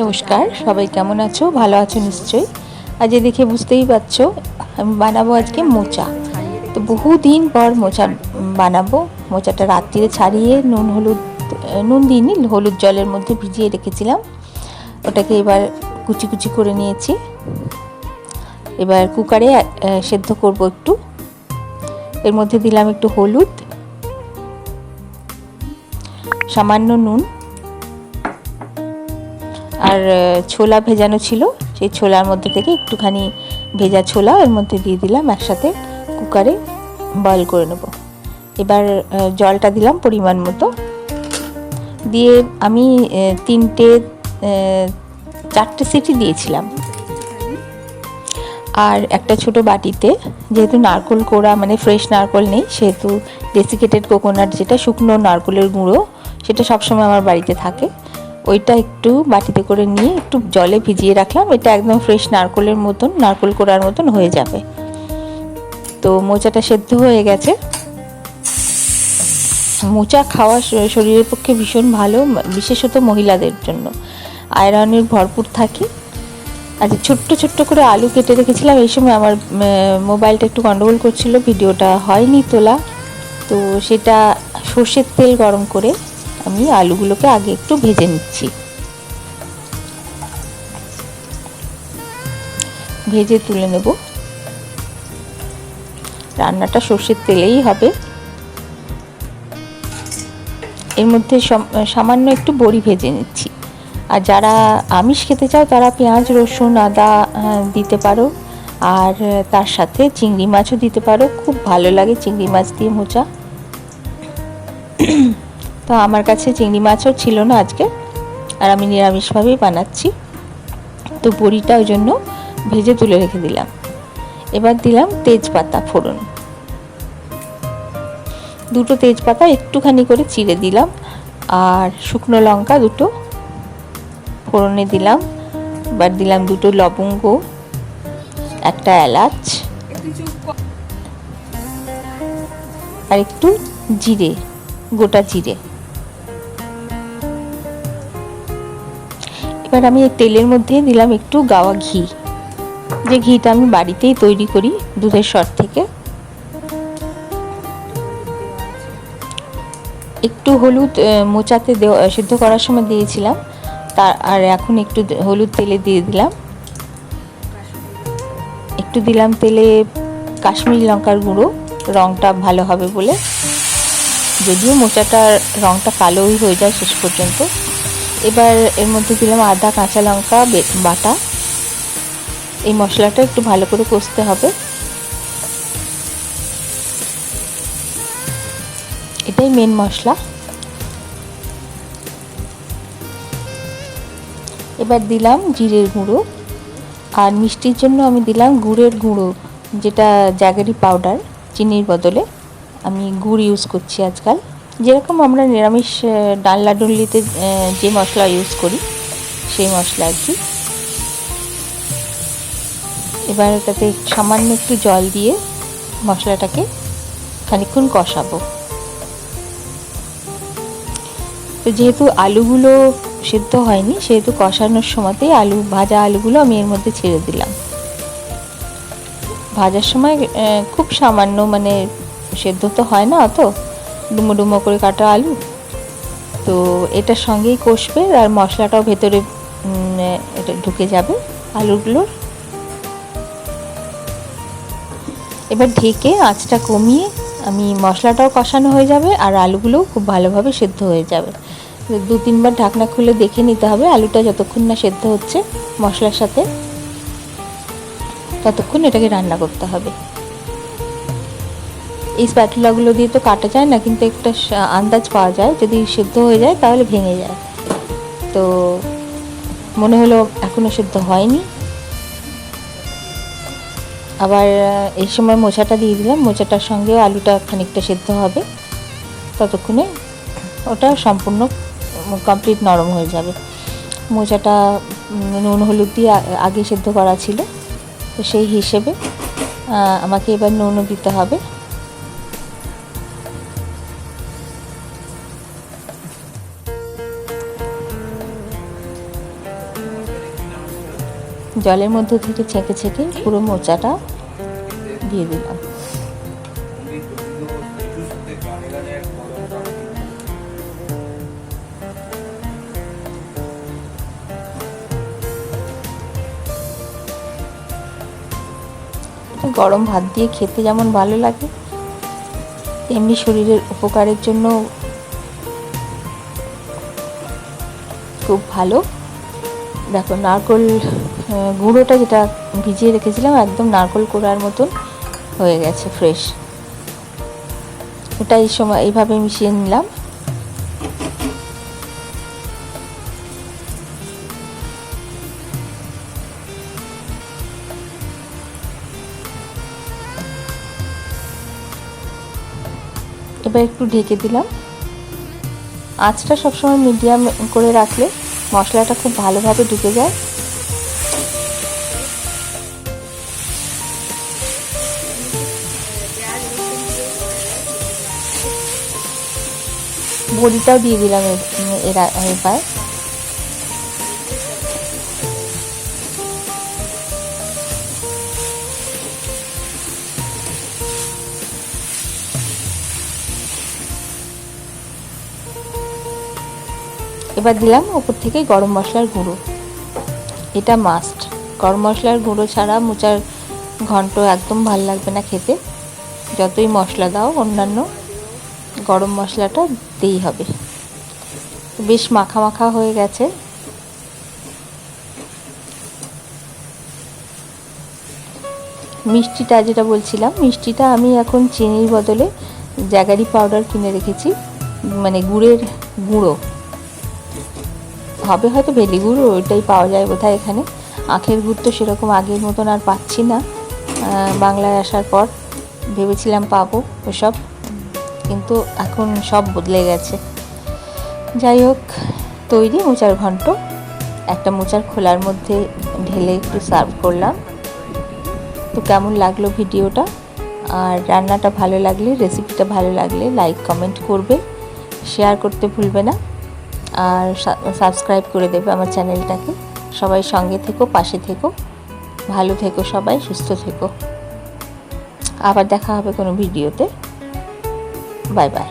নমস্কার, সবাই কেমন আছো? ভালো আছো নিশ্চয়ই। আজ দেখে বুঝতেই পারছো আমি বানাবো আজকে মোচা। তো বহুদিন পর মোচা বানাবো। মোচাটা রাত্রিরে ছাড়িয়ে নুন দিইনি, হলুদ জলের মধ্যে ভিজিয়ে রেখেছিলাম। ওটাকে এবার কুচি কুচি করে নিয়েছি। এবার কুকারে সেদ্ধ করব একটু। এর মধ্যে দিলাম একটু হলুদ, সামান্য নুন, আর ছোলা ভেজানো ছিল, সেই ছোলার মধ্যে থেকে একটুখানি ভেজা ছোলা এর মধ্যে দিয়ে দিলাম, একসাথে কুকারে বয়েল করে নেব। এবার জলটা দিলাম পরিমাণ মতো, দিয়ে আমি 4টে সিটি দিয়েছিলাম। আর একটা ছোট বাটিতে, যেহেতু নারকেল কোড়া মানে ফ্রেশ নারকেল নেই, সেহেতু ডেসিকেটেড কোকোনাট, যেটা শুকনো নারকেলের গুঁড়ো, সেটা সবসময় আমার বাড়িতে থাকে। ওইটা একটু বাটিতে করে নিয়ে একটু জলে ভিজিয়ে রাখলাম। এটা একদম ফ্রেশ নারকেলের মতন, নারকেল কোড়ার মতন হয়ে যাবে। তো মোচাটা সেদ্ধ হয়ে গেছে। মোচা খাওয়া শরীরের পক্ষে ভীষণ ভালো, বিশেষত মহিলাদের জন্য আয়রনের ভরপুর থাকে। আচ্ছা, ছোট্ট ছোট্ট করে আলু কেটে রেখেছিলাম। এই সময় আমার মোবাইলটা একটু গন্ডগোল করছিল, ভিডিওটা হয়নি তোলা। তো সেটা সর্ষের তেল গরম করে আমি আলুগুলোকে আগে একটু ভেজে নিচ্ছি। ভেজে তুলে নেব। রান্নাটা সর্ষের তেলেই হবে। এর মধ্যে সামান্য একটু বড়ি ভেজে নিচ্ছি। আর যারা আমিষ খেতে চাও তারা পেঁয়াজ, রসুন, আদা দিতে পারো। আর তার সাথে চিংড়ি মাছও দিতে পারো, খুব ভালো লাগে চিংড়ি মাছ দিয়ে মোচা। তো আমার কাছে চিংড়ি মাছও ছিল না আজকে, আর আমি নিরামিষভাবেই বানাচ্ছি। তো বড়িটা ওই জন্য ভেজে তুলে রেখে দিলাম। এবার দিলাম তেজপাতা ফোড়ন, 2টো তেজপাতা একটুখানি করে চিড়ে দিলাম, আর শুকনো লঙ্কা 2টো ফোড়নে দিলাম। এবার দিলাম 2টো লবঙ্গ, একটা এলাচ, আর একটু জিরে, গোটা জিরে। এবার আমি এই তেলের মধ্যে দিলাম একটু গাওয়া ঘি, যে ঘিটা আমি বাড়িতেই তৈরি করি দুধের সর থেকে। একটু হলুদ মোচাতে সিদ্ধ করার সময় দিয়েছিলাম, আর এখন একটু হলুদ তেলে দিয়ে দিলাম। একটু দিলাম তেলে কাশ্মীরি লঙ্কার গুঁড়ো, রঙটা ভালো হবে বলে, যদিও মোচাটার রঙটা কালোই হয়ে যায় শেষ পর্যন্ত। এবার এর মধ্যে দিলাম আদা, কাঁচা লঙ্কা বাটা। এই মশলাটা একটু ভালো করে কষতে হবে। এটাই মেন মশলা। এবার দিলাম জিরের গুঁড়ো, আর মিষ্টির জন্য আমি দিলাম গুড়ের গুঁড়ো, যেটা জ্যাগেরি পাউডার, চিনির বদলে আমি গুড় ইউজ করছি আজকাল। যেরকম আমরা নিরামিষ ডালনা ডুল্লিতে যে মশলা ইউজ করি সেই মশলা আর কি। এবার এটাতে সামান্য একটু জল দিয়ে মশলাটাকে খানিকক্ষণ কষাবো। তো যেহেতু আলুগুলো সেদ্ধ হয়নি, সেহেতু কষানোর সময়তেই ভাজা আলুগুলো আমি এর মধ্যে ছেড়ে দিলাম। ভাজার সময় খুব সামান্য, মানে সেদ্ধ তো হয় না অত, ডুমো ডুমো করে কাটা আলু, তো এটার সঙ্গেই কষবে, আর মশলাটাও ভেতরে এটা ঢুকে যাবে আলুগুলোর। এবার ঢেকে আঁচটা কমিয়ে আমি, মশলাটাও কষানো হয়ে যাবে আর আলুগুলোও খুব ভালোভাবে সেদ্ধ হয়ে যাবে। 2-3 বার ঢাকনা খুলে দেখে নিতে হবে আলুটা যতক্ষণ না সেদ্ধ হচ্ছে মশলার সাথে, ততক্ষণ এটাকে রান্না করতে হবে। এই স্প্যাটুলাগুলো দিয়ে তো কাটা যায় না, কিন্তু একটা আন্দাজ পাওয়া যায়, যদি সেদ্ধ হয়ে যায় তাহলে ভেঙে যায়। তো মনে হলো এখনও সেদ্ধ হয়নি। আবার এই সময় মোচাটা দিয়ে দিলাম, মোচাটার সঙ্গেও আলুটা খানিকটা সেদ্ধ হবে, ততক্ষণে ওটা সম্পূর্ণ কমপ্লিট নরম হয়ে যাবে। মোচাটা নুন হলুদ দিয়ে আগে সেদ্ধ করা ছিল, তো সেই হিসেবে আমাকে এবার নুনও দিতে হবে। জলের মধ্যে থেকে ছেঁকে ছেঁকে পুরো মোচাটা দিয়ে দিলাম। গরম ভাত দিয়ে খেতে যেমন ভালো লাগে, তেমনি শরীরের উপকারের জন্য খুব ভালো। দেখো নারকোল গুঁড়োটা যেটা ভিজিয়ে রেখেছিলাম একদম নারকোল কোড়ার মতন হয়ে গেছে, ফ্রেশ। ওটা এই সময় এইভাবে মিশিয়ে নিলাম। এবার একটু ঢেকে দিলাম। আঁচটা সবসময় মিডিয়াম করে রাখলে মশলাটা খুব ভালোভাবে ঢুকে যায়। বড়িটাও দিয়ে দিলাম এবার। এবার দিলাম ওপর থেকে গরম মশলার গুঁড়ো। এটা মাস্ট, গরম মশলার গুঁড়ো ছাড়া মোচার ঘন্ট একদম ভাল লাগবে না খেতে। যতই মশলা দাও অন্যান্য, গরম মশলাটা দিতেই হবে। বেশ মাখা মাখা হয়ে গেছে। মিষ্টিটা যেটা বলছিলাম, মিষ্টিটা আমি এখন চিনির বদলে জ্যাগারি পাউডার কিনে রেখেছি, মানে গুড়ের গুঁড়ো হবে, হয়তো ভেলি গুড় ওইটাই পাওয়া যায় বোধহয় এখানে। আখের গুড় তো সেরকম আগের মতন আর পাচ্ছি না, বাংলায় আসার পর ভেবেছিলাম পাবো ওসব, কিন্তু এখন সব বদলে গেছে। যাই হোক, তৈরি মোচার ঘন্ট। একটা মোচার খোলার মধ্যে ঢেলে একটু সার্ভ করলাম। তো কেমন লাগলো ভিডিওটা, আর রান্নাটা ভালো লাগলে, রেসিপিটা ভালো লাগলে লাইক কমেন্ট করবে, শেয়ার করতে ভুলবে না, আর সাবস্ক্রাইব করে দেবে আমার চ্যানেলটাকে। সবাই সঙ্গে থেকো, পাশে থেকো, ভালো থেকো, সবাই সুস্থ থেকো। আবার দেখা হবে কোনো ভিডিওতে। Bye bye.